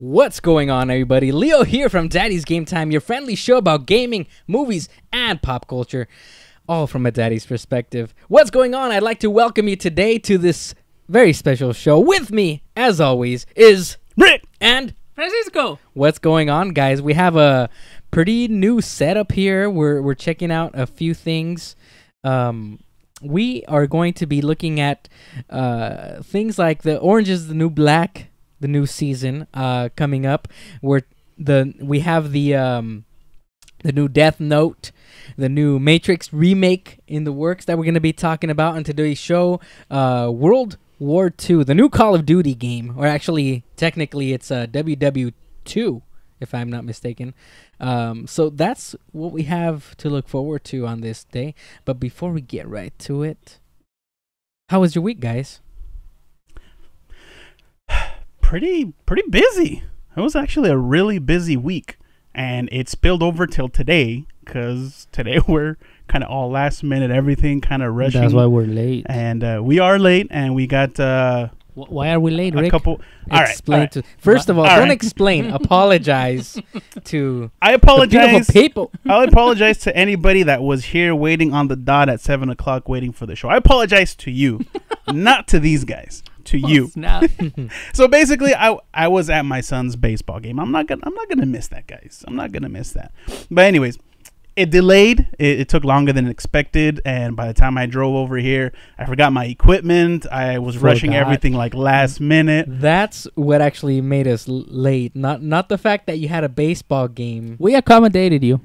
What's going on, everybody? Leo here from Daddy's Game Time, your friendly show about gaming, movies, and pop culture, all from a daddy's perspective. What's going on? I'd like to welcome you today to this very special show. With me, as always, is Rick and Francisco. What's going on, guys? We have a pretty new setup here. We're checking out a few things. We are going to be looking at things like the Orange is the New Black, the new season coming up. We have the new Death Note, the new Matrix remake in the works that we're going to be talking about on today's show. World War II, the new Call of Duty game, or actually technically it's WW2 if I'm not mistaken. So that's what we have to look forward to on this day. But before we get right to it, how was your week, guys? Pretty busy. It was actually a really busy week, and it spilled over till today because today we're kind of all last minute, everything kind of rushing. That's why we're late. And we are late, and we got why are we late, Rick? a couple. Explain to first of all, don't explain. Apologize to I apologize. the beautiful people. I apologize to anybody that was here waiting on the dot at 7 o'clock waiting for the show. I apologize to you, not to these guys. To you. So basically, I was at my son's baseball game. I'm not gonna miss that, guys. I'm not gonna miss that. But anyways, it delayed. It took longer than expected, and by the time I drove over here, I forgot my equipment. I was rushing everything like last minute. That's what actually made us late. Not the fact that you had a baseball game. We accommodated you.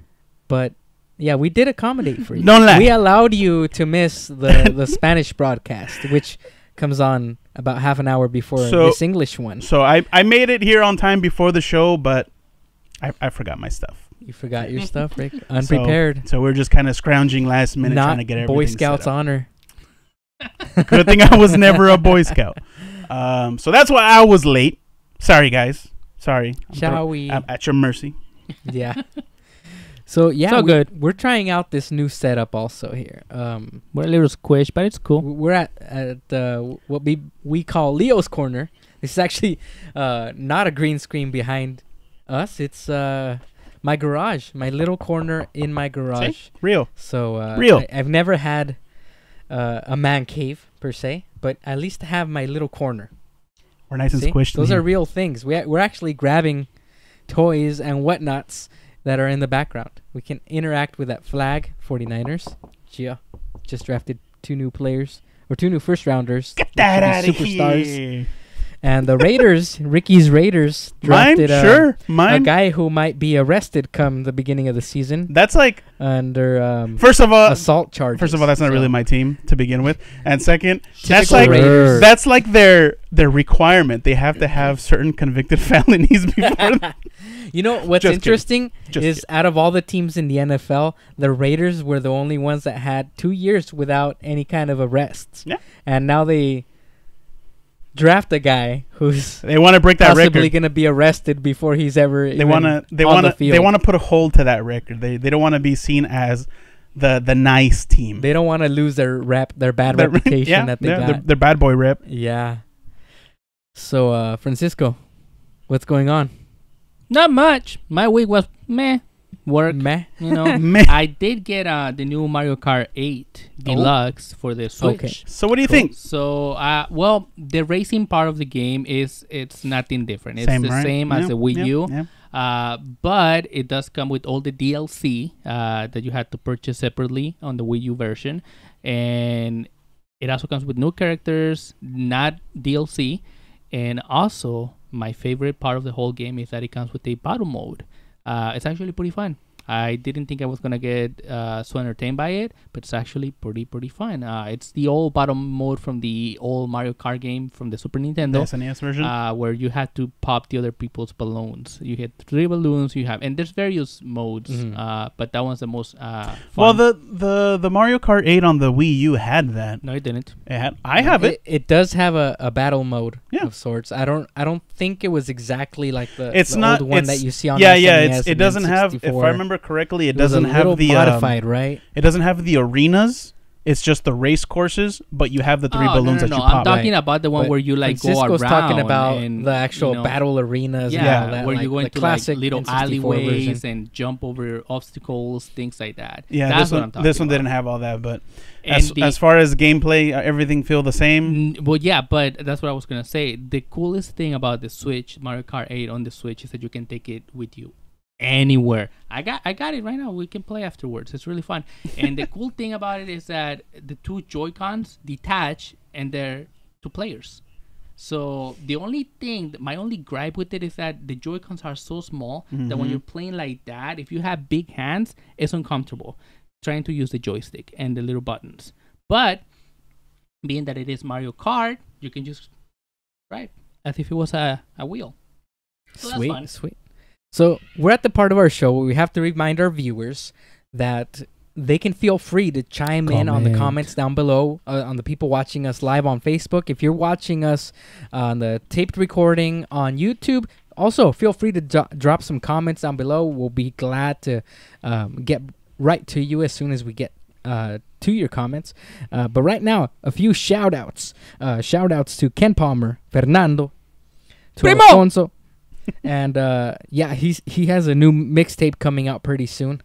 But yeah, we did accommodate for you. Don't lie. We allowed you to miss the Spanish broadcast, which comes on about half an hour before this English one. So I made it here on time before the show, but I forgot my stuff. You forgot your stuff, Rick. Unprepared. So we're just kind of scrounging last minute, trying to get everything Boy Scouts set up. honor. Good thing I was never a Boy Scout. So that's why I was late. Sorry, guys. Sorry. I'm at your mercy. Yeah. So yeah, so good. We're trying out this new setup also here. We're a little squished, but it's cool. We're at what we call Leo's Corner. This is actually not a green screen behind us. It's my garage, my little corner in my garage. See? Real. So real. I've never had a man cave per se, but at least I have my little corner. We're nice and squished. Those are real things. We're actually grabbing toys and whatnots that are in the background. We can interact with that flag. 49ers. Yeah. Just drafted two new first rounders. Get that out of superstars. here. And the Raiders, Ricky's Raiders, drafted a guy who might be arrested come the beginning of the season. That's like under first of all, assault charges. First of all, that's not really my team to begin with. And second, that's Raiders. that's like their requirement. They have to have certain convicted felonies before. You know what's Just interesting is out of all the teams in the NFL, the Raiders were the only ones that had 2 years without any kind of arrests. Yeah. And now they draft a guy who's they want to break that possibly record. going to be arrested before he's ever They want to put a hold to that record. They don't want to be seen as the nice team. They don't want to lose their bad reputation that they got. Their bad boy rep. Yeah. So Francisco, what's going on? Not much. My week was meh. Work. Meh. You know. Meh. I did get the new Mario Kart 8 Deluxe for the Switch. Okay. So what do you think? So well, the racing part of the game it's nothing different. It's the same as the Wii U. Yeah. But it does come with all the DLC that you had to purchase separately on the Wii U version, and it also comes with new characters, not DLC, and also my favorite part of the whole game is that it comes with a battle mode. It's actually pretty fun. I didn't think I was gonna get so entertained by it, but it's actually pretty fun. It's the old battle mode from the old Mario Kart game from the Super Nintendo, The SNES version, where you had to pop the other people's balloons. You hit 3 balloons. And there's various modes, but that one's the most fun. Well, the Mario Kart 8 on the Wii U had that. No, it didn't. It had. I have it. It does have a battle mode Yeah. of sorts. I don't think it was exactly like the It's the not old one it's- that you see on Yeah, SNES yeah. It and doesn't have. If N64. I remember correctly, it It was doesn't a have little the modified, right? It doesn't have the arenas It's just the race courses, but you have the three balloons that you I'm pop. talking about the one where you like go Cisco's around. talking about and, the actual battle arenas. Yeah, and all that, where like you're going the to like classic little N64 alleyways version. and jump over obstacles, things like that. Yeah, That's what I'm talking this one about. didn't have all that, but And as far as gameplay, everything feel the same. Well, yeah, but that's what I was gonna say. The coolest thing about the Switch, Mario Kart 8 on the Switch, is that you can take it with you anywhere. I got it right now. We can play afterwards. It's really fun. And the cool thing about it is that the two Joy-Cons detach and they're two players. So the only thing, my only gripe with it is that the Joy-Cons are so small that when you're playing like that, if you have big hands, it's uncomfortable trying to use the joystick and the little buttons. But being that it is Mario Kart, you can just drive as if it was a wheel. So that's fun. Sweet. So we're at the part of our show where we have to remind our viewers that they can feel free to chime in on the comments down below, on the people watching us live on Facebook. If you're watching us on the taped recording on YouTube, also feel free to drop some comments down below. We'll be glad to get right to you as soon as we get to your comments. But right now, a few shout-outs. Shout-outs to Ken Palmer, Fernando, to Primo! Alfonso. And yeah, he has a new mixtape coming out pretty soon.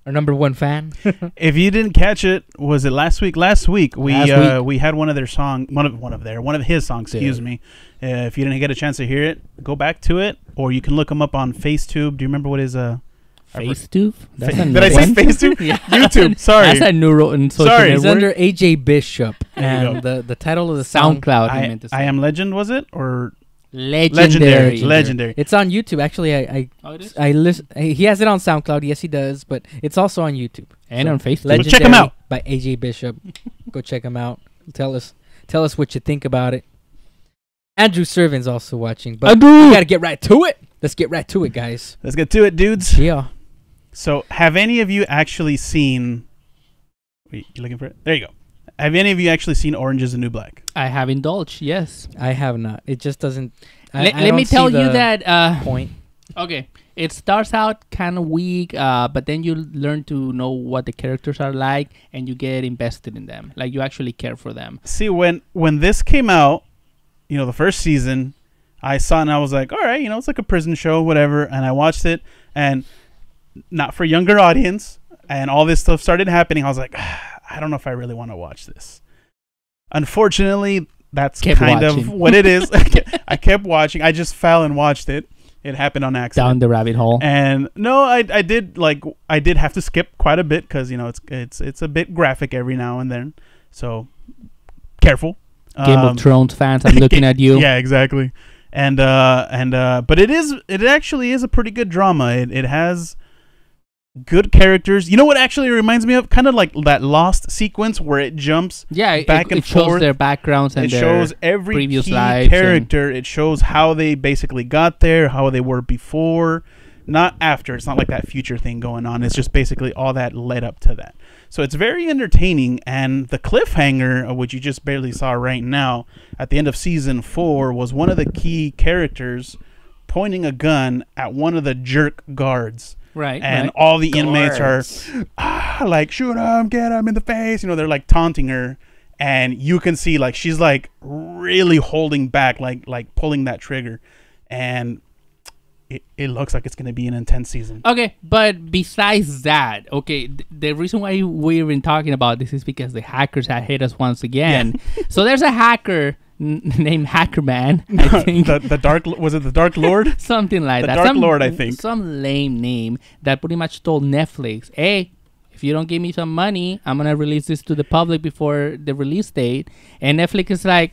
Our number one fan. If you didn't catch it, was it last week? Last week we had one of his songs. Excuse me. If you didn't get a chance to hear it, go back to it, or you can look him up on FaceTube. Do you remember what his FaceTube? Did I say FaceTube? Yeah. YouTube. Sorry. That's a new social Sorry. He's network. under AJ Bishop, There you and the title of the song, SoundCloud. he meant to say. I Am Legend, was it? Or Legendary. Legendary. it's on YouTube. Actually, Oh, it is? I listen. He has it on SoundCloud. Yes, he does, but it's also on YouTube. And on Facebook. Legendary. Check him out. By AJ Bishop. Go check him out. Tell us what you think about it. Andrew Servin's also watching, but we gotta get right to it. Let's get right to it, guys. Let's get to it, dudes. Yeah. So, have any of you actually seen... Wait, you looking for it? There you go. Have any of you actually seen Orange is the New Black? I have indulged, yes. I have not. It just doesn't... Let me tell you that... point. Okay. It starts out kind of weak, but then you learn to know what the characters are like, and you get invested in them. Like, you actually care for them. See, when this came out, you know, the first season, I saw it and I was like, all right, you know, it's like a prison show, whatever. And I watched it, and not for younger audience, and all this stuff started happening. I was like, I don't know if I really want to watch this. Unfortunately, that's kind of what it is. I kept watching. I just fell and watched it. It happened on accident. Down the rabbit hole. And no, I did have to skip quite a bit because, you know, it's a bit graphic every now and then. So careful. Game of Thrones fans, I'm looking at you. Yeah, exactly. But it actually is a pretty good drama. It has good characters. You know what actually reminds me of? Kind of like that Lost sequence where it jumps back and it shows forth. their backgrounds and it their shows every previous key lives character. It shows how they basically got there, how they were before, not after. It's not like that future thing going on. It's just basically all that led up to that. So it's very entertaining, and the cliffhanger, which you just barely saw right now, at the end of season 4, was one of the key characters pointing a gun at one of the jerk guards. Right. And all the inmates are like, shoot him, get him in the face. You know, they're like taunting her. And you can see like she's like really holding back, like pulling that trigger. And it looks like it's going to be an intense season. Okay, but besides that, okay, the reason why we've been talking about this is because the hackers had hit us once again. Yeah. So there's a hacker named Hackerman, I think. Was it the Dark Lord? Something like that. The Dark Lord, I think. Some lame name that pretty much told Netflix, hey, if you don't give me some money, I'm going to release this to the public before the release date. And Netflix is like,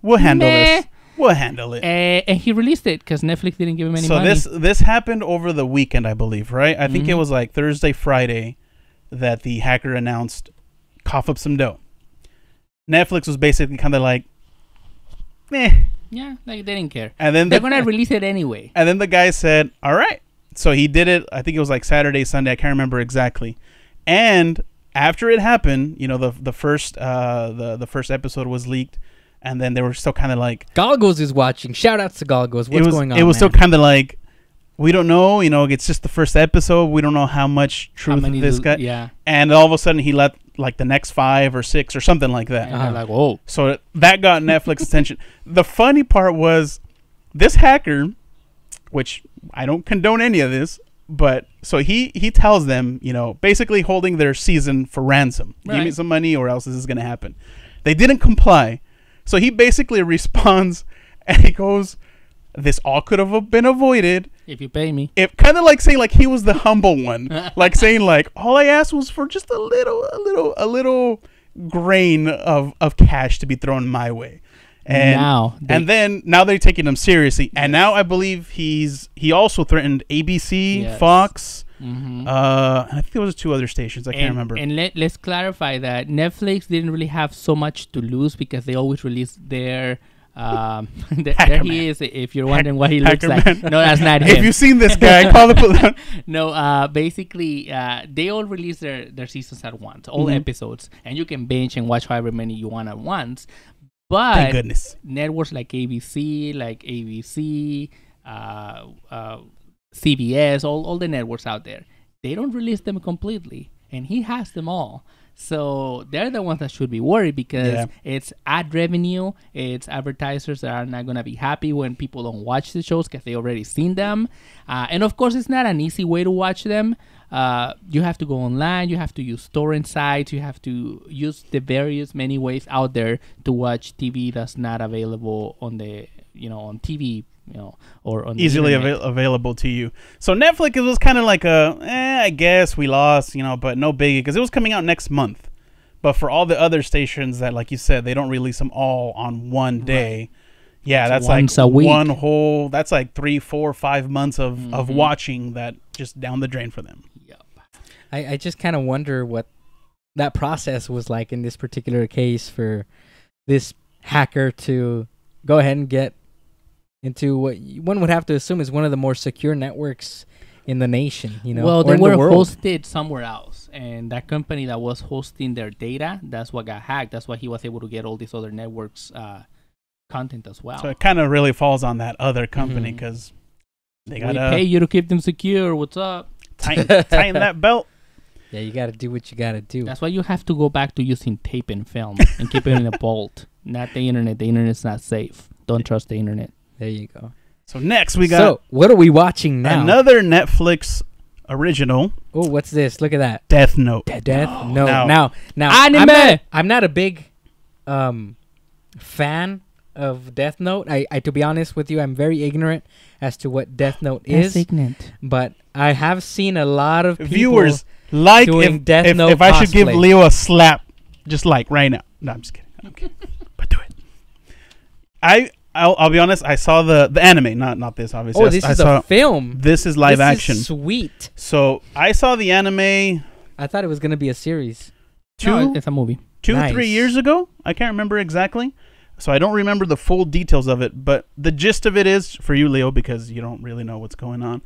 we'll handle this. We'll handle it. And he released it because Netflix didn't give him any money. So this happened over the weekend, I believe, right? I think it was like Thursday, Friday that the hacker announced, cough up some dough. Netflix was basically kind of like, meh. Yeah, like they didn't care. And then they're going to release it anyway. And then the guy said, all right. So he did it. I think it was like Saturday, Sunday. I can't remember exactly. And after it happened, you know, the first episode was leaked. And then they were still kind of like... Galgos is watching. Shout out to Galgos. What's going on, It was still kind of like, we don't know. You know, it's just the first episode. We don't know how much truth this guy. Yeah. And all of a sudden, he let like the next 5 or 6 or something like that. And they're like, whoa. So that got Netflix attention. The funny part was this hacker, which I don't condone any of this, but so he tells them, you know, basically holding their season for ransom. Right. Give me some money or else this is going to happen. They didn't comply. So he basically responds and he goes, this all could have been avoided if you pay me. It kind of like saying like he was the humble one, like saying like all I asked was for just a little grain of cash to be thrown my way. And then they're taking him seriously. Yes. And now I believe he also threatened ABC, yes. Fox. Mm-hmm. I think there was 2 other stations. I can't remember. And let's clarify that Netflix didn't really have so much to lose because they always release their there he is. If you're wondering what he looks like, no, that's not him. If you've seen this guy, call the police. No, basically, they all release their seasons at once, all mm-hmm. episodes, and you can binge and watch however many you want at once. But thank goodness, networks like ABC, CBS, all the networks out there, they don't release them completely, and he has them all. So they're the ones that should be worried because it's ad revenue. It's advertisers that are not going to be happy when people don't watch the shows because they already seen them. And of course, it's not an easy way to watch them. You have to go online. You have to use torrent sites. You have to use the various many ways out there to watch TV that's not available on the, on TV. Or on easily available to you. So Netflix, it was kind of like I guess we lost, but no biggie because it was coming out next month. But for all the other stations that, like you said, they don't release them all on one day. Right. Yeah, that's like one whole. That's like 3, 4, 5 months of watching that just down the drain for them. Yep. I just kind of wonder what that process was like in this particular case for this hacker to go ahead and get into what one would have to assume is one of the more secure networks in the nation, Well, they were hosted somewhere else, and that company that was hosting their data, that's what got hacked. That's why he was able to get all these other networks content as well. So it kind of really falls on that other company because they got to pay you to keep them secure. What's up? Tighten that belt. Yeah, you got to do what you got to do. That's why you have to go back to using tape and film and keep it in a vault, not the internet. The internet's not safe. Don't trust the internet. There you go. So next we got. So what are we watching now? Another Netflix original. Oh, what's this? Look at that. Death Note. Death Note. Now, anime. I'm not a big fan of Death Note. I to be honest with you, I'm very ignorant as to what Death Note is. Ignorant. But I have seen a lot of people viewers like doing Death Note if I should give Leo a slap, just like right now. No, I'm just kidding. Okay, but do it. I'll be honest. I saw the anime, not this obviously. Oh, this is a film. This is live action. Sweet. So I saw the anime. I thought it was gonna be a series. It's a movie. 3 years ago. I can't remember exactly. So I don't remember the full details of it, but the gist of it is for you, Leo, because you don't really know what's going on.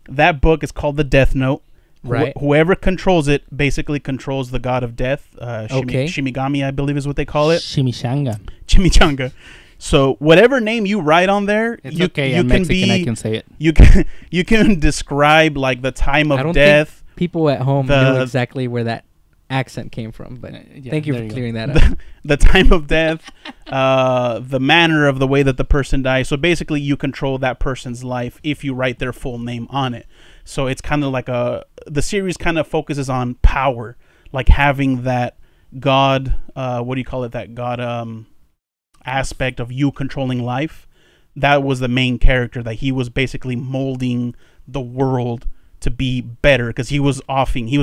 That book is called the Death Note. Right. Whoever controls it basically controls the god of death. Shimigami, I believe, is what they call it. Chimichanga. So whatever name you write on there, you can Mexican, I can say it. You can describe like the time of death. Think people at home know exactly where that accent came from, but thank you for clearing that up. The time of death, the manner of the way that the person dies. So basically, you control that person's life if you write their full name on it. So it's kind of like the series kind of focuses on power, like having that god. What do you call it? That god aspect of you controlling life. That was the main character, that he was basically molding the world to be better because he was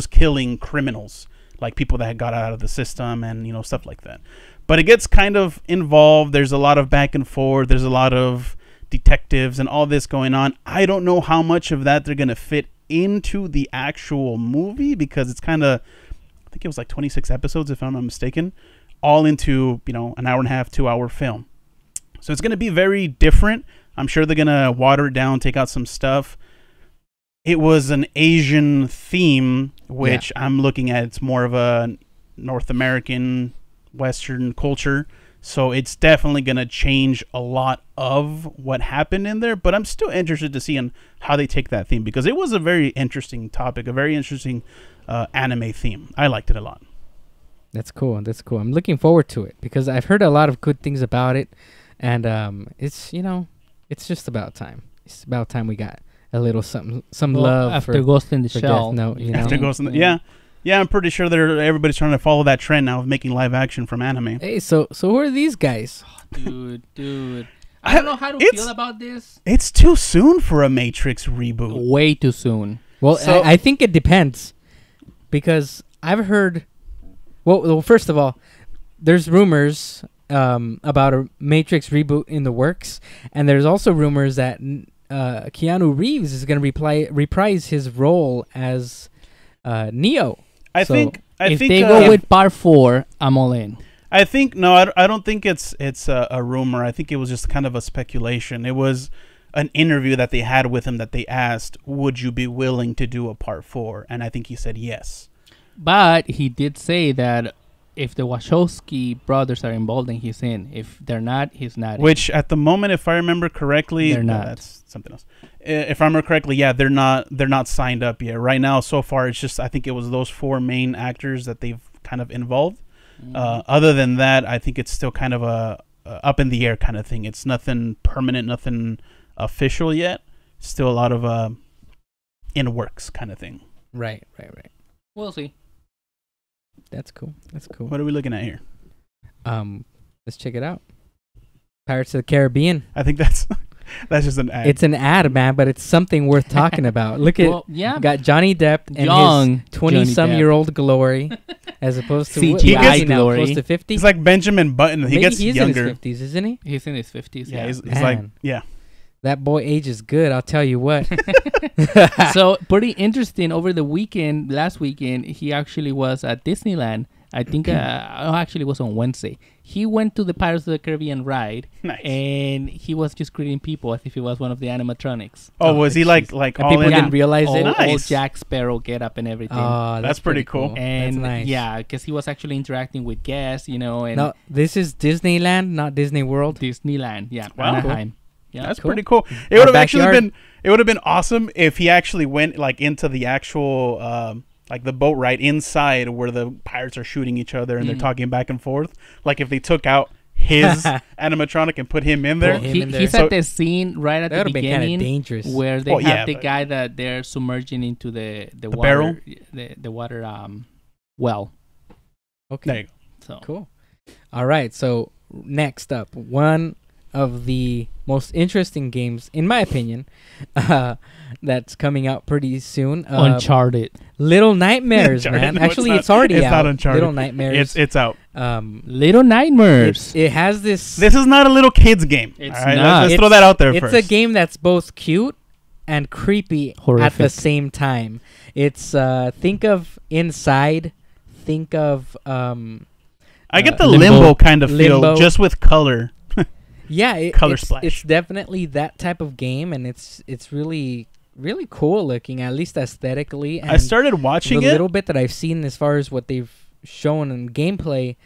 killing criminals, like people that had got out of the system and stuff like that. But it gets kind of involved. There's a lot of back and forth. There's a lot of detectives and all this going on. I don't know how much of that they're going to fit into the actual movie because it's kind of, I think it was like 26 episodes if I'm not mistaken, all into an hour and a half, 2 hour film. So it's going to be very different. I'm sure they're going to water it down, take out some stuff. It was an Asian theme, which I'm looking at. It's more of a North American Western culture. So it's definitely going to change a lot of what happened in there. But I'm still interested to see on how they take that theme, because it was a very interesting topic, a very interesting anime theme. I liked it a lot. That's cool. That's cool. I'm looking forward to it because I've heard a lot of good things about it, and it's it's just about time. It's about time we got a little some love after Ghost in the Shell. Death Note, After Ghost in the, yeah, I'm pretty sure everybody's trying to follow that trend now of making live action from anime. Hey, so who are these guys? Dude. I don't know how to feel about this. It's too soon for a Matrix reboot. Way too soon. Well, I think it depends, because I've heard. Well, first of all, there's rumors about a Matrix reboot in the works, and there's also rumors that Keanu Reeves is going to reprise his role as Neo. I think if they go with part 4, I'm all in. I think I don't think it's a rumor. I think it was just kind of a speculation. It was an interview that they had with him that they asked, "Would you be willing to do a part 4?" And I think he said yes. But he did say that if the Wachowski brothers are involved, then he's in. If they're not, he's not. Which at the moment, if I remember correctly, they're not. That's something else. If I remember correctly, yeah, they're not signed up yet. Right now, so far, it's just I think it was those 4 main actors that they've kind of involved. Other than that, I think it's still kind of a up in the air kind of thing. It's nothing permanent, nothing official yet. Still a lot of in works kind of thing. Right. We'll see. That's cool. What are we looking at here? Let's check it out. Pirates of the Caribbean. I think that's just an ad. It's an ad, man, but it's something worth talking about. Look at got Johnny Depp and Young his 20-some-year-old glory, as opposed to CGI glory. glory. Close to 50. He's like Benjamin Button. He Maybe gets he's younger. in his 50s, isn't he? He's in his 50s. Yeah, he's Man. like, yeah. That boy ages good, I'll tell you what. So pretty interesting. Over the weekend, last weekend, he actually was at Disneyland. I think actually it was on Wednesday. He went to the Pirates of the Caribbean ride, Nice. And he was just greeting people as if he was one of the animatronics. Oh, was he like and all people in? didn't realize it? Nice. All Jack Sparrow get up and everything. Oh, That's pretty cool. And that's nice. yeah, because he was actually interacting with guests, and No, this is Disneyland, not Disney World. Disneyland, yeah, Wow. Anaheim. Yeah, That's cool. pretty cool. It would have actually backyard. been awesome if he actually went like into the actual like the boat ride inside where the pirates are shooting each other and they're talking back and forth. Like if they took out his animatronic and put him in there. Put him in there. He's So- at the scene right at That the would have been kind beginning of dangerous. where they Well, have yeah, the but- guy that they're submerging into the water, barrel? the water well. Okay, There you go. So cool. All right, so next up, one of the most interesting games, in my opinion, that's coming out pretty soon. Uncharted. Little Nightmares, Uncharted. man. No, Actually, it's it's already It's out. not Uncharted. Little Nightmares. It's out. Little Nightmares. It has this. This is not a little kids game. It's all right? not. Let's throw that out there It's first. a game that's both cute and creepy at the Horrific. same time. It's think of Inside. Think of I get the Limbo. limbo kind of feel, Limbo. just with color. yeah, Color it's, splash. It's definitely that type of game, and it's really cool looking, at least aesthetically. And I started watching the it. little bit that I've seen as far as what they've shown in gameplay.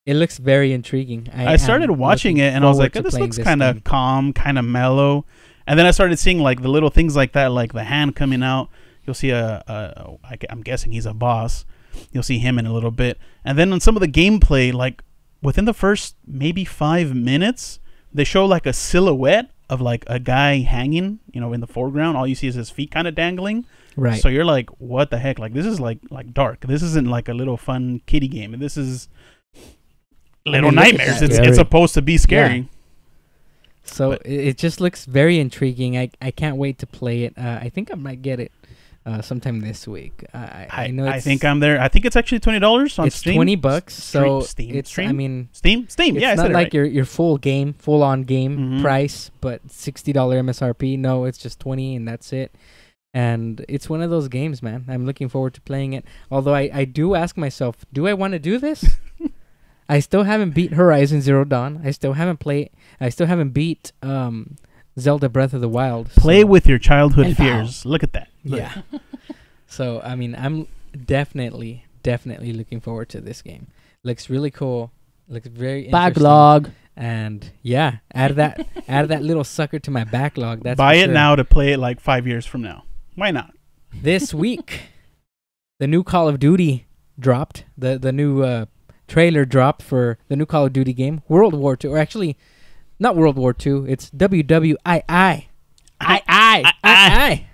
It looks very intriguing. I started watching it and I was like, oh, this looks kind of calm, kind of mellow. And then I started seeing like the little things like that, like the hand coming out. You'll see I'm guessing he's a boss. You'll see him in a little bit. And then on some of the gameplay, like within the first maybe 5 minutes, they show like a silhouette of like a guy hanging, in the foreground. All you see is his feet kind of dangling. Right. So you're like, what the heck? Like this is like dark. This isn't like a little fun kiddie game. This is Little Nightmares. It's supposed to be scary. Yeah. So it just looks very intriguing. I can't wait to play it. I think I might get it sometime this week. I know. I think I'm there. I think it's actually $20 on it's Steam. $20. So Steam. it's. Steam? I mean, Steam. it's Yeah, I not said like it right. your full on game Mhm. price, but $60 MSRP. No, it's just 20, and that's it. And it's one of those games, man. I'm looking forward to playing it. Although I do ask myself, do I want to do this? I still haven't beat Horizon Zero Dawn. I still haven't beat Zelda Breath of the Wild. Play so- with your childhood And fears. Look at that. Look. Yeah. So I mean, I'm definitely looking forward to this game. Looks really cool. Looks very interesting. Backlog. And yeah, add that little sucker to my backlog. That's Buy for it sure. now to play it like 5 years from now. Why not? This week, the new Call of Duty dropped. The new trailer dropped for the new Call of Duty game, World War II. Or actually, not World War II. It's WWII. I.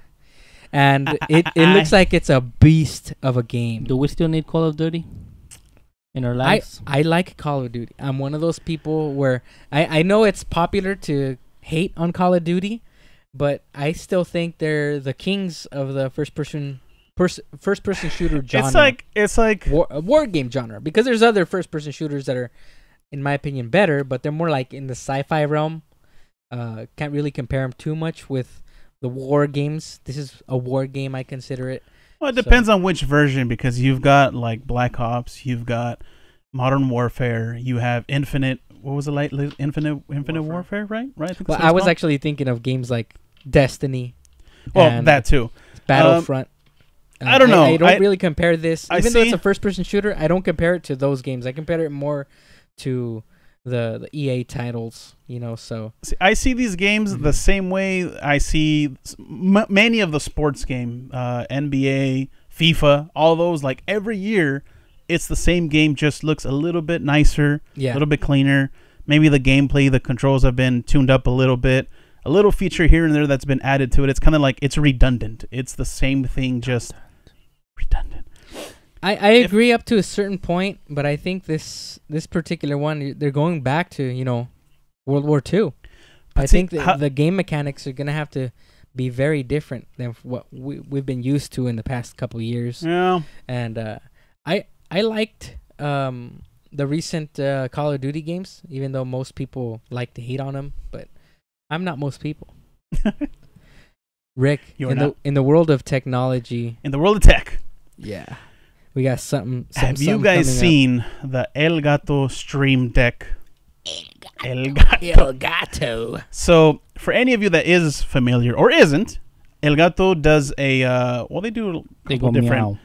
And it looks like it's a beast of a game. Do we still need Call of Duty in our lives? I like Call of Duty. I'm one of those people where I know it's popular to hate on Call of Duty, but I still think they're the kings of the first person shooter genre. It's like war game genre, because there's other first person shooters that are, in my opinion, better, but they're more like in the sci-fi realm. Can't really compare them too much with the war games. This is a war game, I consider it. Well, it depends on which version, because you've got like Black Ops, you've got Modern Warfare, you have Infinite. What was it like? Infinite Warfare, right? Right. Well, I was actually thinking of games like Destiny. Well, that too. Battlefront. I don't know. I don't really compare this, even though it's see- a first-person shooter. I don't compare it to those games. I compare it more to the EA titles. So See, I see these games the same way I see many of the sports game, NBA, FIFA, all those. Like every year, it's the same game, just looks a little bit nicer, a little bit cleaner. Maybe the gameplay, the controls have been tuned up a little bit. A little feature here and there that's been added to it. It's kind of like it's redundant. It's the same thing, just redundant. I agree up to a certain point, but I think this particular one, they're going back to World War II. I think the game mechanics are gonna have to be very different than what we've been used to in the past couple of years. Yeah. And I liked the recent Call of Duty games, even though most people like to hate on them, but I'm not most people. Rick, in the world of technology, in the world of tech, yeah, we got something. Have you guys seen the Elgato Stream Deck? Elgato. So, for any of you that is familiar or isn't, Elgato does a they do a couple different.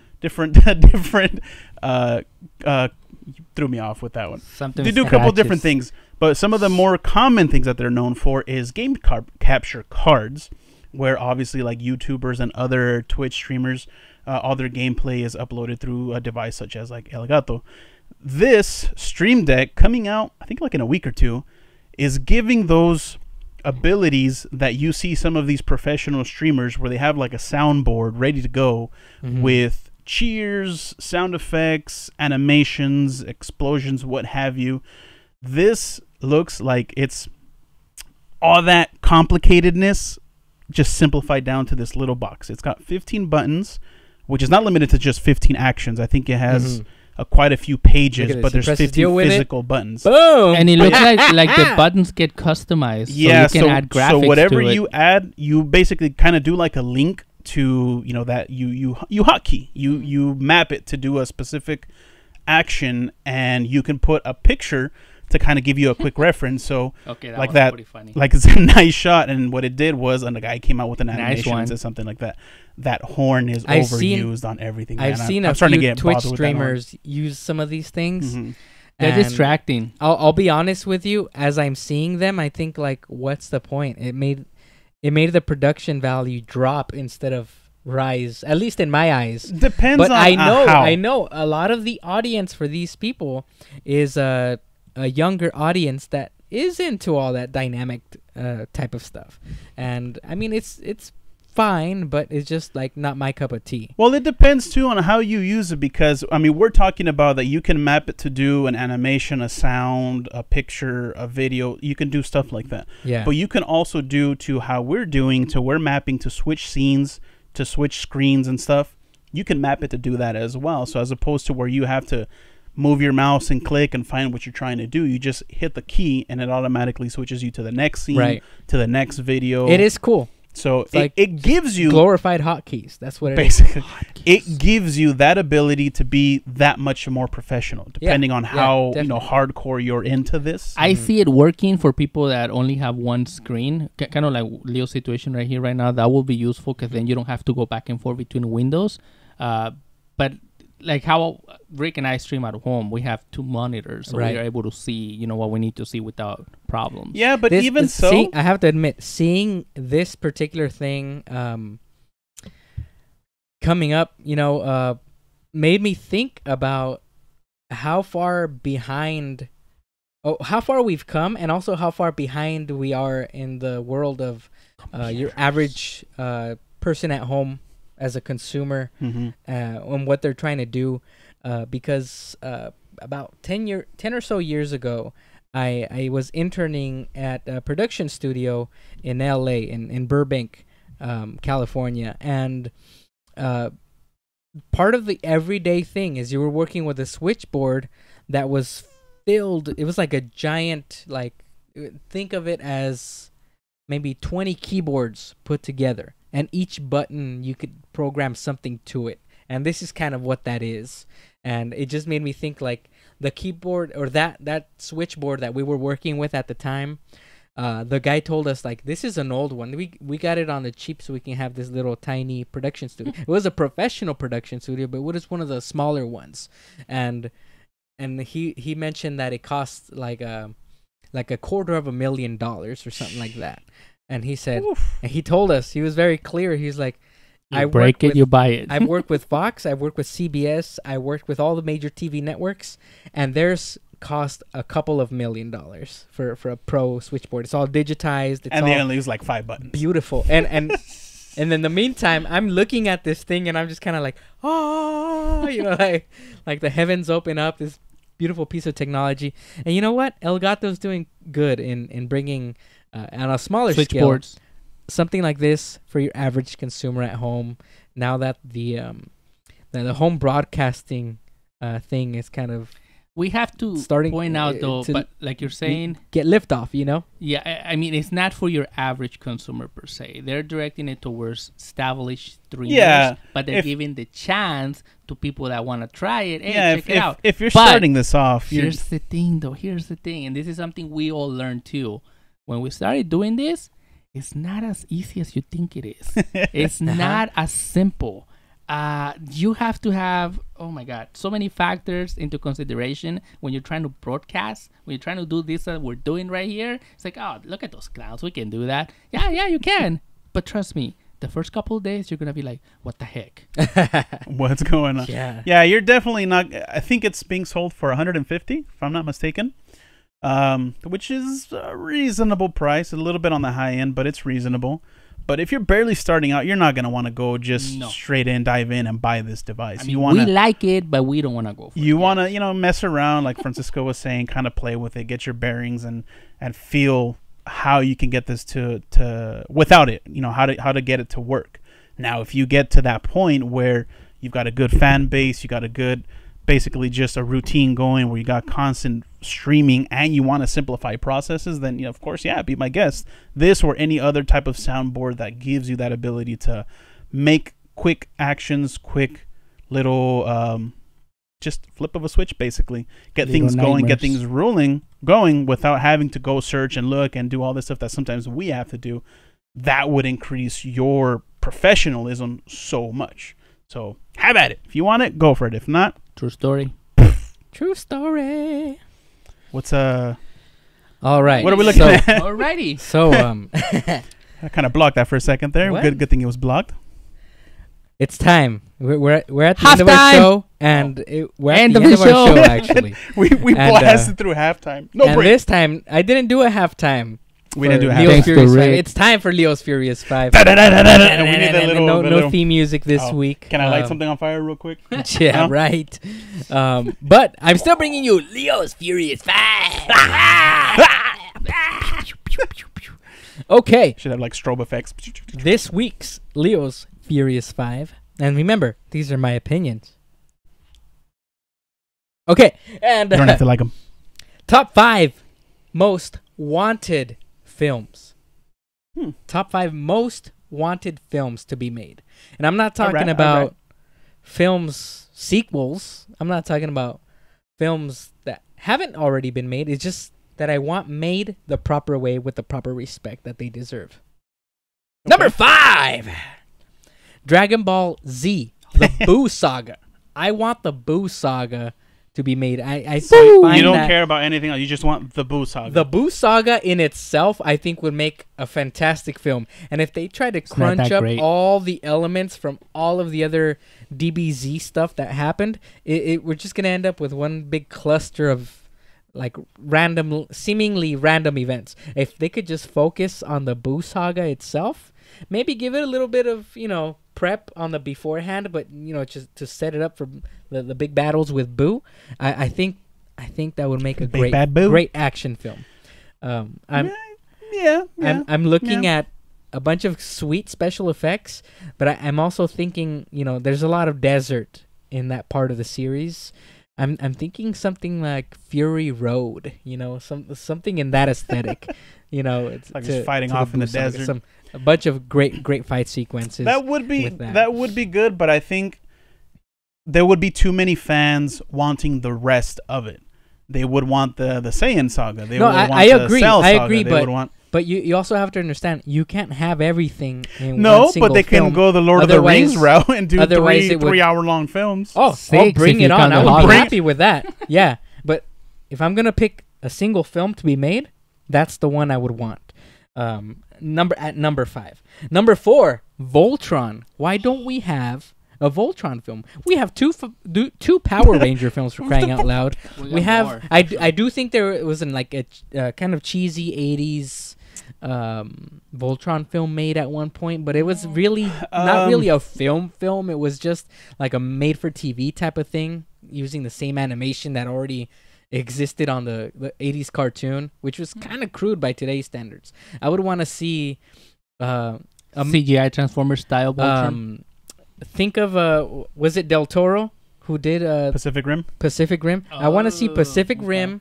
You threw me off with that one. They do a couple different things, but some of the more common things that they're known for is game capture cards, where obviously like YouTubers and other Twitch streamers, all their gameplay is uploaded through a device such as like Elgato. This Stream Deck coming out, I think like in a week or two, is giving those abilities that you see some of these professional streamers where they have like a soundboard ready to go with cheers, sound effects, animations, explosions, what have you. This looks like it's all that complicatedness just simplified down to this little box. It's got 15 buttons, which is not limited to just 15 actions. I think it has quite a few pages, but there's 15 physical buttons. Boom! And it looks like the buttons get customized. Yeah, so you can add graphics so whatever to it. you add, you basically kind of do like a link to that you hotkey. You map it to do a specific action, and you can put a picture to kind of give you a quick reference. So that like was that, pretty funny. like it's a nice shot. And what it did was, and the guy came out with an animation one. and said something like that. That horn is overused on everything. I've seen a few Twitch streamers use some of these things. They're distracting. I'll be honest with you. As I'm seeing them, I think like, what's the point? It made the production value drop instead of rise, at least in my eyes. Depends but on I know a lot of the audience for these people is a younger audience that is into all that dynamic type of stuff. And I mean, it's fine, but it's just like not my cup of tea. Well, it depends too on how you use it, because I mean, we're talking about that you can map it to do an animation, a sound, a picture, a video. You can do stuff like that. Yeah. But you can also do to how we're doing, to we're mapping to switch scenes, to switch screens and stuff. You can map it to do that as well. So as opposed to where you have to move your mouse and click and find what you're trying to do, you just hit the key and it automatically switches you to the next scene, to the next video. It is cool. So it gives you glorified hotkeys. That's what it basically is. It gives you that ability to be that much more professional, depending on how hardcore you're into this. I see it working for people that only have one screen, kind of like Leo's situation right here, right now. That will be useful because then you don't have to go back and forth between windows. But like how Rick and I stream at home, we have 2 monitors, so Right. we are able to see, you know, what we need to see without problems. Yeah, but even so, see, I have to admit, seeing this particular thing coming up, you know, made me think about how far behind, how far we've come, and also how far behind we are in the world of your average person at home as a consumer, on what they're trying to do. Because about 10 or so years ago, I was interning at a production studio in LA, in Burbank, California, and part of the everyday thing is you were working with a switchboard that was filled. It was like a giant, like, think of it as maybe 20 keyboards put together, and each button you could program something to it. And this is kind of what that is. And it just made me think, like, the keyboard, or that switchboard that we were working with at the time, the guy told us, like, this is an old one. We got it on the cheap so we can have this little tiny production studio. It was a professional production studio, but it was one of the smaller ones. And he mentioned that it cost like a $250,000 or something like that. And he said, and he told us, he was very clear. He's like, you break it, you buy it. I've worked with Fox, I've worked with CBS, I worked with all the major TV networks, and theirs cost a couple of $1 million for a pro switchboard. It's all digitized. and they only use like 5 buttons. Beautiful. And and in the meantime, I'm looking at this thing and I'm just kind of like, oh, you know, like the heavens open up, this beautiful piece of technology. And you know what? Elgato's doing good in bringing on a smaller scale something like this for your average consumer at home. Now that the home broadcasting thing is kind of, we have to point out though, but like you're saying, get liftoff, you know? Yeah, I mean, it's not for your average consumer per se. They're directing it towards established streamers, but they're giving the chance to people that want to try it. Hey, check it out. If you're starting this off, here's the thing, though. Here's the thing, and this is something we all learned too. When we started doing this, it's not as easy as you think it is. It's not as simple. You have to have, oh my God, so many factors into consideration when you're trying to broadcast, when you're trying to do this that we're doing right here. It's like, oh, look at those clowns. We can do that. Yeah, you can. But trust me, the first couple of days, you're going to be like, what the heck? What's going on? Yeah, you're definitely not. I think it's being sold for $150, if I'm not mistaken. Which is a reasonable price, a little bit on the high end, but it's reasonable. But if you're barely starting out, you're not going to want to go just straight in, dive in, and buy this device. I mean, we like it, but we don't want to go for it. You want to, mess around, like Francisco was saying, kind of play with it, get your bearings, and feel how you can get this to without it, how to get it to work. Now, if you get to that point where you've got a good fan base, you got a good, basically just a routine going where you got constant streaming and you want to simplify processes, then of course, be my guest. This or any other type of soundboard that gives you that ability to make quick actions, quick little just flip of a switch, basically get things going, get things going without having to go search and look and do all this stuff that sometimes we have to do. That would increase your professionalism so much. So have at it. If you want it, go for it. If not, true story. True story. What's all right. What are we looking at? Alrighty. So I kind of blocked that for a second there. What? Good thing it was blocked. It's time. We're at the end of our show, and we're at the end of our show. Actually, we blasted through halftime. No break. This time I didn't do a halftime. We didn't do a halftime. It's time for Leo's Furious 5. We need that little, no theme music this week. Can I light something on fire real quick? Yeah, right. But I'm still bringing you Leo's Furious 5. Okay. Should have like strobe effects. This week's Leo's Furious 5. And remember, these are my opinions. Okay. And you don't have to like them. Top 5 most wanted films. Top 5 most wanted films to be made. And I'm not talking about films sequels. I'm not talking about films that haven't already been made. It's just that I want made the proper way with the proper respect that they deserve. Okay. Number 5, Dragon Ball Z, the Buu Saga. I want the Boo saga to be made. I You find don't that care about anything else. You just want the Boo saga. the Boo saga in itself, I think, would make a fantastic film. And if they try to not crunch that up great. all the elements from all of the other DBZ stuff that happened, we're just gonna end up with one big cluster of like seemingly random events. If they could just focus on the Boo saga itself, maybe give it a little bit of prep on the beforehand, but just to set it up for the big battles with Boo, I think that would make a Big Bad Boo? great action film. I'm looking at a bunch of sweet special effects, but I'm also thinking there's a lot of desert in that part of the series. I'm thinking something like Fury Road, something in that aesthetic. It's like just fighting off in the desert. A bunch of great fight sequences. That would be good, but I think there would be too many fans wanting the rest of it. They would want the Saiyan saga. I agree, but you also have to understand you can't have everything in one single but they film. can go the Lord of the Rings route and do three-hour-long films. Oh, bring it on! I would be happy with that. Yeah, but if I'm gonna pick a single film to be made, that's the one I would want. Number 5. Number 4, Voltron. Why don't we have a Voltron film? We have two Power Ranger films, for crying out loud. We have more. I do think there was a kind of cheesy 80s Voltron film made at one point, but it was really not really a film. It was just like a made for TV type of thing, using the same animation that already existed on the 80s cartoon, which was kind of crude by today's standards. I would want to see CGI Transformers style Voltron. Think of was it Del Toro who did Pacific Rim? I want to see Pacific Rim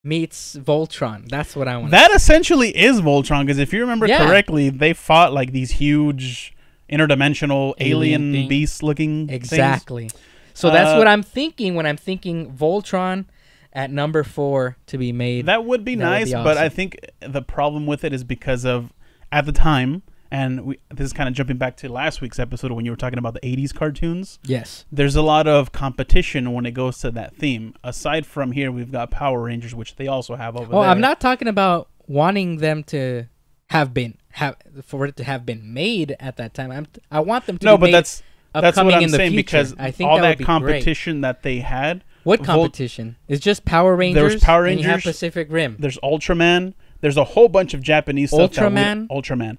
meets Voltron. That's what I want. That essentially is Voltron, because if you remember correctly, they fought like these huge interdimensional alien beast looking things. So that's what I'm thinking when I'm thinking Voltron at number 4 to be made. That would be nice, but I think the problem with it is because of, at the time, and this is kind of jumping back to last week's episode when you were talking about the 80s cartoons. Yes. There's a lot of competition when it goes to that theme. Aside from here, we've got Power Rangers, which they also have over there. I'm not talking about wanting them to for it to have been made at that time. I want them to be made. That's what I'm saying, because I think all that competition that they had. What competition? It's just Power Rangers. There was Power Rangers. And you have Pacific Rim. There's Ultraman. There's a whole bunch of Japanese stuff. Ultraman.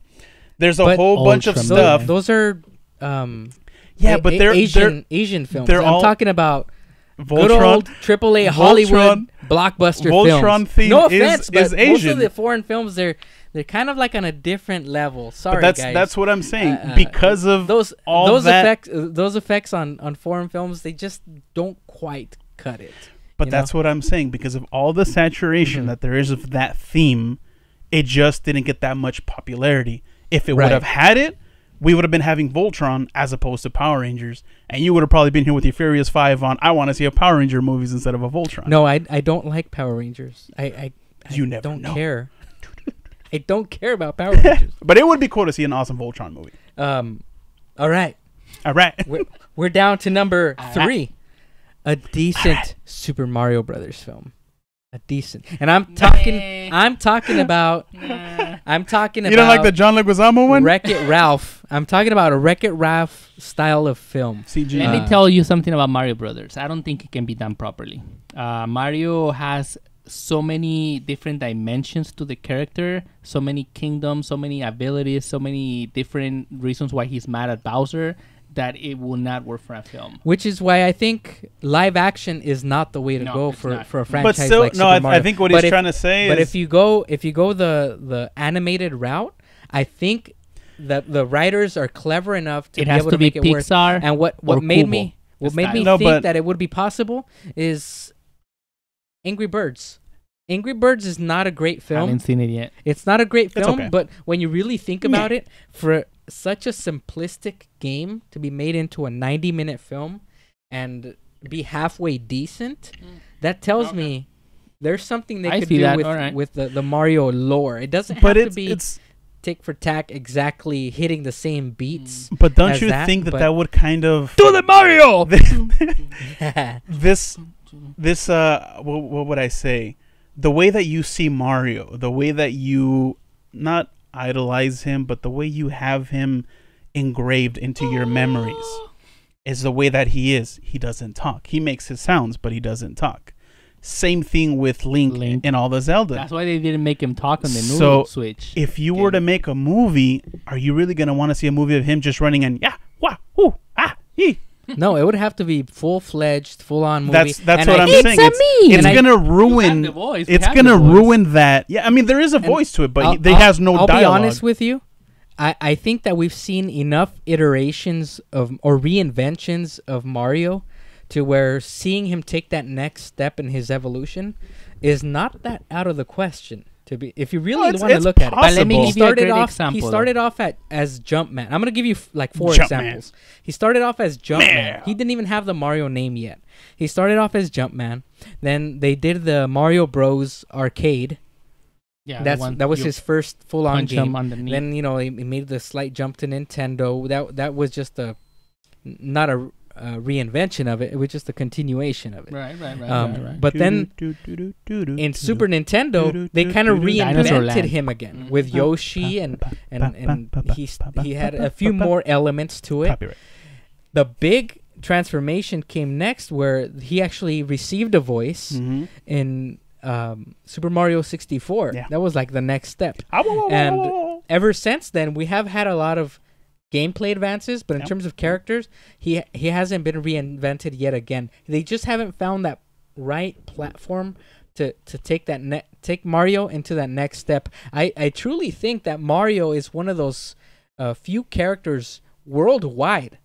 There's a whole bunch of stuff. Those are but they're Asian films. I'm talking about Voltron, good old AAA Hollywood blockbuster Voltron films. Theme No offense, but is Asian. most of the foreign films they're kind of like on a different level. Sorry, guys. That's what I'm saying. Because of those effects on foreign films, they just don't quite cut it. But that's what I'm saying. Because of all the saturation that there is of that theme, it just didn't get that much popularity. If it would have had it, we would have been having Voltron as opposed to Power Rangers, and you would have probably been here with your Furious 5 on, I want to see a Power Ranger movies instead of a Voltron. No, I don't like Power Rangers. I never don't know. care. I don't care about Power Rangers. But it would be cool to see an awesome Voltron movie. All right. We're down to number 3. A decent Super Mario Brothers film. A decent. And I'm talking about You don't like the John Leguizamo one? Wreck-It Ralph. I'm talking about a Wreck-It Ralph style of film. CG. Let me tell you something about Mario Brothers. I don't think it can be done properly. Mario has so many different dimensions to the character, so many kingdoms, so many abilities, so many different reasons why he's mad at Bowser, that it will not work for a film. Which is why I think live action is not the way to go for a franchise but still, like Super Mario. I think what he's trying to say is... But if you go the animated route, I think that the writers are clever enough to be able to make it work. Pixar. And what made me think that it would be possible is Angry Birds. Angry Birds is not a great film. I haven't seen it yet. It's not a great film, okay. But when you really think about it, for such a simplistic game to be made into a 90-minute film and be halfway decent, that tells me there's something they could do with the Mario lore. It doesn't have to be tick for tack exactly hitting the same beats. But don't as you that, think that but- that would kind of Do the Mario. this what would I say? The way that you see Mario, the way that you not idolize him, but the way you have him engraved into your memories is the way that he is. He doesn't talk. He makes his sounds, but he doesn't talk. Same thing with Link in all the Zelda. That's why they didn't make him talk on the new So, Switch. if you were to make a movie, are you really going to want to see a movie of him just running and yeah, wah, whoo, ah, he? No, it would have to be full-fledged, full-on movie. That's And what I'm saying. It's gonna ruin. It's gonna ruin that. Yeah, I mean there is a voice to it, but they has no dialogue. I'll be honest with you. I think that we've seen enough iterations of or reinventions of Mario to where seeing him take that next step in his evolution is not that out of the question. To be, if you really want to look at it, but let me give you a great example. He started off as Jumpman. I'm gonna give you like 4 Jumpman. examples. He started off as Jumpman. Man. He didn't even have the Mario name yet. He started off as Jumpman. Then they did the Mario Bros. Arcade. Yeah, that was his first full-on game. Underneath. Then he made the slight jump to Nintendo. That was just not a reinvention of it. It was just a continuation of it. Right. But then in Super Nintendo, they kind of reinvented him again with Yoshi, and he had a few more elements to it. Copyright. The big transformation came next, where he actually received a voice in Super Mario 64. Yeah. That was like the next step. And ever since then, we have had a lot of gameplay advances, but in terms of characters, he hasn't been reinvented yet again. They just haven't found that right platform to take take Mario into that next step. I truly think that Mario is one of those few characters worldwide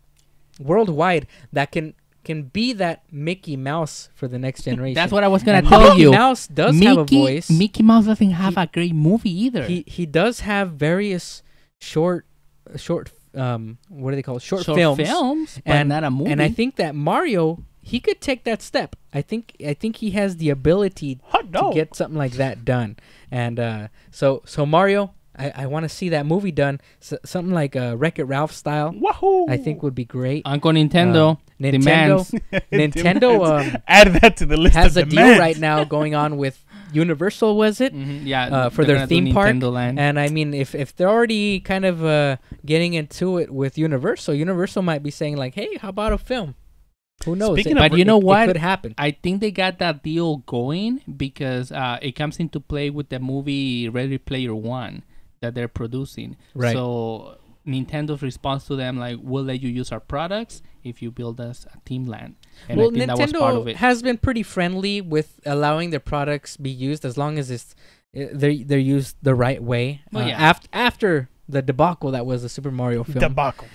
that can be that Mickey Mouse for the next generation. That's what I was gonna tell you. Mickey Mouse does have a voice. Mickey Mouse doesn't have a great movie either. He does have various short what do they call it? Short films, but not a movie. And I think that Mario, he could take that step. I think he has the ability to get something like that done. And so Mario, I want to see that movie done. Something like Wreck-It Ralph style. Wahoo! I think would be great. Uncle Nintendo demands. Nintendo add that to the list. Has of a demands. deal right now going on with Universal, was it? Yeah, for their theme park. Land. And I mean, if they're already kind of getting into it with Universal might be saying like, hey, how about a film? Who knows? But you know what? It could happen. I think they got that deal going because it comes into play with the movie Ready Player One that they're producing. Right. So Nintendo's response to them, like, we'll let you use our products if you build us a team land. And well, I think that was part of Nintendo it. has been pretty friendly with allowing their products be used as long as they're used the right way. Well, yeah. After the debacle that was the Super Mario film. Debacle.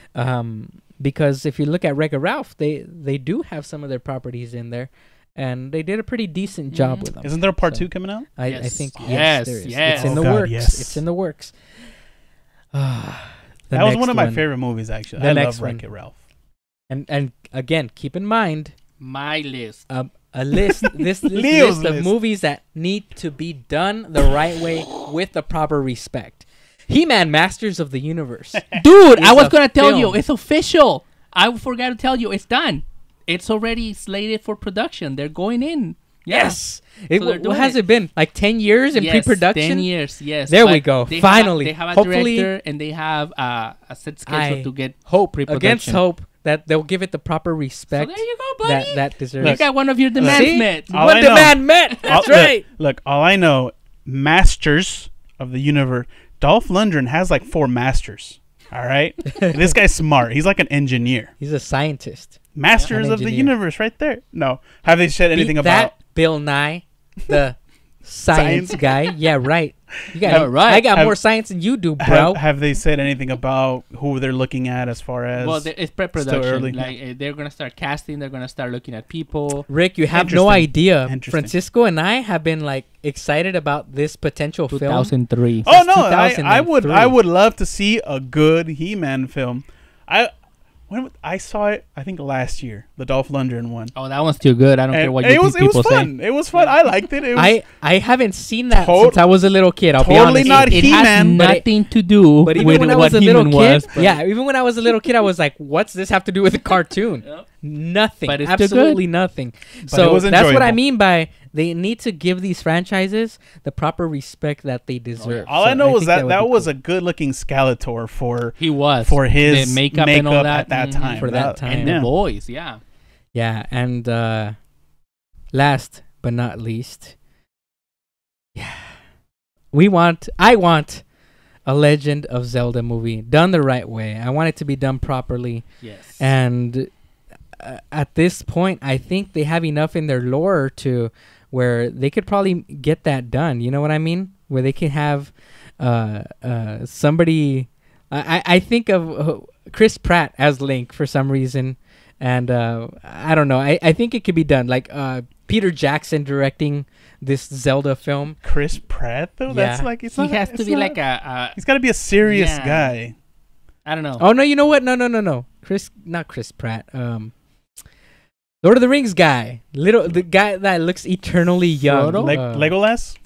Because if you look at Wreck-It Ralph, they do have some of their properties in there, and they did a pretty decent job with them. Isn't there a part 2 coming out? I think Yes, there is. yes. It's in the God, works. yes. It's in the works. That was one of my favorite movies, actually. I love one. Wreck-It Ralph. And again, keep in mind My list. a list. this Leo's list of list. movies that need to be done the right way with the proper respect. He-Man, Masters of the Universe. Dude, It's I was a going to tell you, film. it's official. I forgot to tell you, it's done. It's already slated for production. They're going in. Yeah. Yes. So What has it been? Like 10 years in Yes, pre-production? 10 years, yes. There But we go. they Finally. they have a Hopefully- director and they have a set schedule I to get hope pre-production. against hope that they'll give it the proper So respect there you go, buddy. that deserves. You got one of your demands See? met. All One I know- demand met. That's right. Look, all I know, Masters of the Universe. Dolph Lundgren has like 4 masters. All right, this guy's smart. He's like an engineer. He's a scientist. Masters An of the engineer. Universe, right there. No, have they said anything Beat about? that, Bill Nye, the science guy? Yeah, right. You got right. I got Have- more science than you do, bro. Have they said anything about who they're looking at as far as? Well, it's pre-production. early. Like they're gonna start casting. They're gonna start looking at people. Rick, you have Interesting. no idea. Interesting. Francisco and I have been like excited about this potential film. 2003. oh no, 2003. I would love to see a good He-Man film. I saw it, I think last year, the Dolph Lundgren one. Oh, that one's too good. I don't care what you people say. It was fun. It was fun. I liked it. I haven't seen that since I was a little kid. I'll be honest. Not it He-Man, has nothing to do with when I was a little kid. Was, even when I was a little kid, I was like, "What's this have to do with a cartoon?" Yep. Nothing. But it's absolutely nothing. But so that's what I mean by they need to give these franchises the proper respect that they deserve. All I know is that was a good-looking Skeletor for his the makeup and all that at that time. For that time, and the voice, yeah. And last but not least, I want a Legend of Zelda movie done the right way. I want it to be done properly. Yes. And at this point, I think they have enough in their lore to where they could probably get that done. You know what I mean? Where they can have somebody. I think of Chris Pratt as Link for some reason, and I don't know. I think it could be done. Like Peter Jackson directing this Zelda film. Chris Pratt though, that's like he has to be like a. He's got to be a serious guy. I don't know. Oh no! You know what? No. Not Chris Pratt. Lord of the Rings guy, the guy that looks eternally young. Legolas.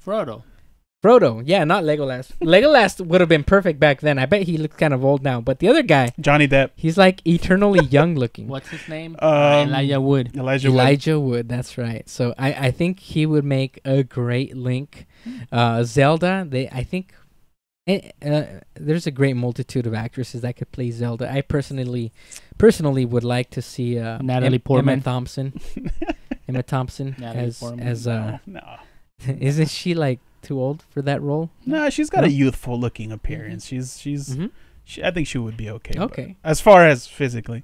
Frodo, yeah, not Legolas. Legolas would have been perfect back then. I bet he looks kind of old now. But the other guy, Johnny Depp, he's like eternally young looking. What's his name? Elijah Wood. Elijah Wood, that's right. So I think he would make a great Link. Zelda, I think there's a great multitude of actresses that could play Zelda. I personally would like to see Natalie Portman. Emma Thompson as no. Isn't she like too old for that role? No, she's got a youthful looking appearance. I think she would be okay. Okay. As far as physically,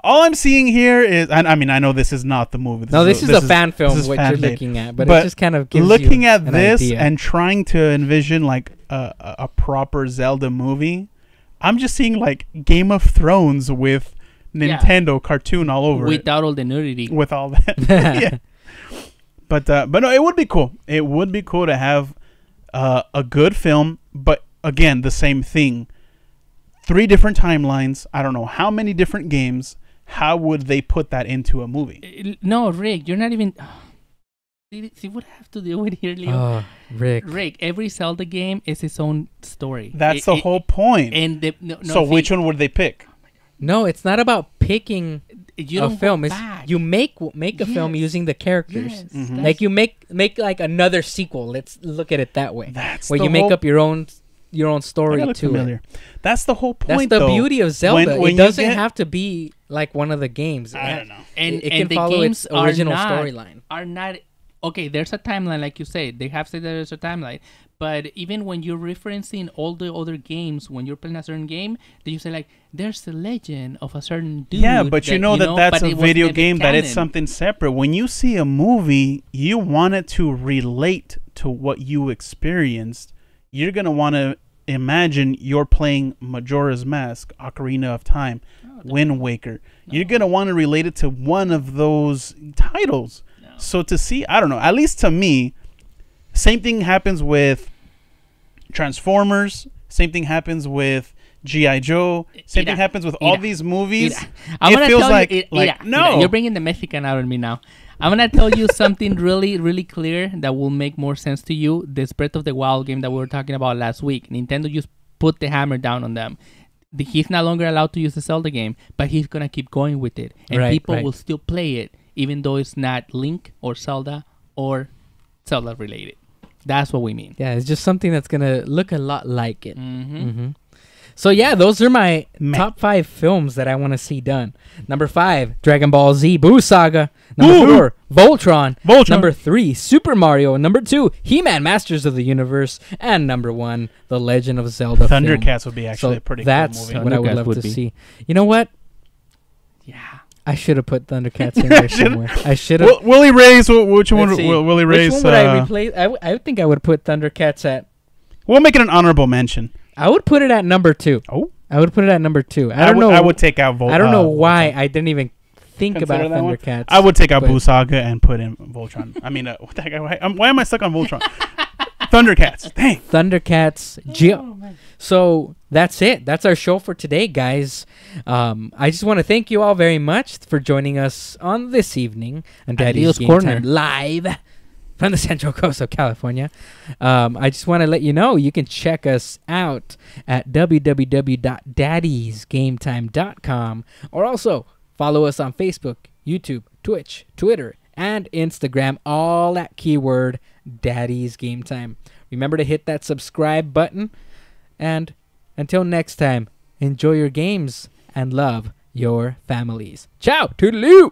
all I'm seeing here is, I mean, I know this is not the movie. This is a fan film. What you're looking at, but it just kind of gives looking you at this idea. And trying to envision like a proper Zelda movie. I'm just seeing like Game of Thrones with Nintendo cartoon all over without all the nudity. With all that, yeah. But no, it would be cool. It would be cool to have a good film, but again, the same thing. 3 different timelines. I don't know how many different games. How would they put that into a movie? No, Rick, you're not even. See what I have to deal with here, Leo. Rick, every Zelda game is its own story. That's the whole point. And which one would they pick? No, it's not about picking a film. You make a film using the characters. Yes, like you make like another sequel. Let's look at it that way. That's where you make up your own story to familiar. That's the whole point. That's the beauty of Zelda. It doesn't have to be like one of the games. I don't know. And it can follow its original storyline. Are not okay. There's a timeline, like you say. They have said there's a timeline. But even when you're referencing all the other games, when you're playing a certain game, then you say like, "There's the legend of a certain dude." Yeah, but that's a video game. That it's something separate. When you see a movie, you want it to relate to what you experienced. You're gonna want to imagine you're playing Majora's Mask, Ocarina of Time, Wind Waker. No. You're gonna want to relate it to one of those titles. No. So to see, I don't know. At least to me. Same thing happens with Transformers. Same thing happens with G.I. Joe. Same thing happens with all these movies. It feels like no. You're bringing the Mexican out of me now. I'm going to tell you something really, really clear that will make more sense to you. This Breath of the Wild game that we were talking about last week. Nintendo just put the hammer down on them. He's no longer allowed to use the Zelda game, but he's going to keep going with it. And people will still play it, even though it's not Link or Zelda or Zelda related. That's what we mean. Yeah, it's just something that's going to look a lot like it. So yeah, those are my top 5 films that I want to see done. Number 5, Dragon Ball Z Boo Saga. Number 4, Voltron. Number 3, Super Mario. Number 2, He-Man Masters of the Universe. And number 1, The Legend of Zelda Thundercats would be actually a pretty cool movie. That's what I would love to see. You know what? Yeah. I should have put Thundercats in there somewhere. I should have. Willie Ray's. Which one? Willie Ray's. Which one would I replace? I think I would put Thundercats at. We'll make it an honorable mention. I would put it at number 2. Oh. I would put it at number 2. I don't know. I would take out Voltron. I don't know why I didn't even think about Thundercats. I would take out Boo Saga and put in Voltron. I mean, why am I stuck on Voltron? Thundercats. Dang. Thundercats. So that's it. That's our show for today, guys. I just want to thank you all very much for joining us on this evening on Daddy's Game Time live from the Central Coast of California. I just want to let you know you can check us out at www.daddysgametime.com, or also follow us on Facebook, YouTube, Twitch, Twitter, and Instagram, all at keyword Daddy's Game Time. Remember to hit that subscribe button. And until next time, enjoy your games and love your families. Ciao. Toodaloo.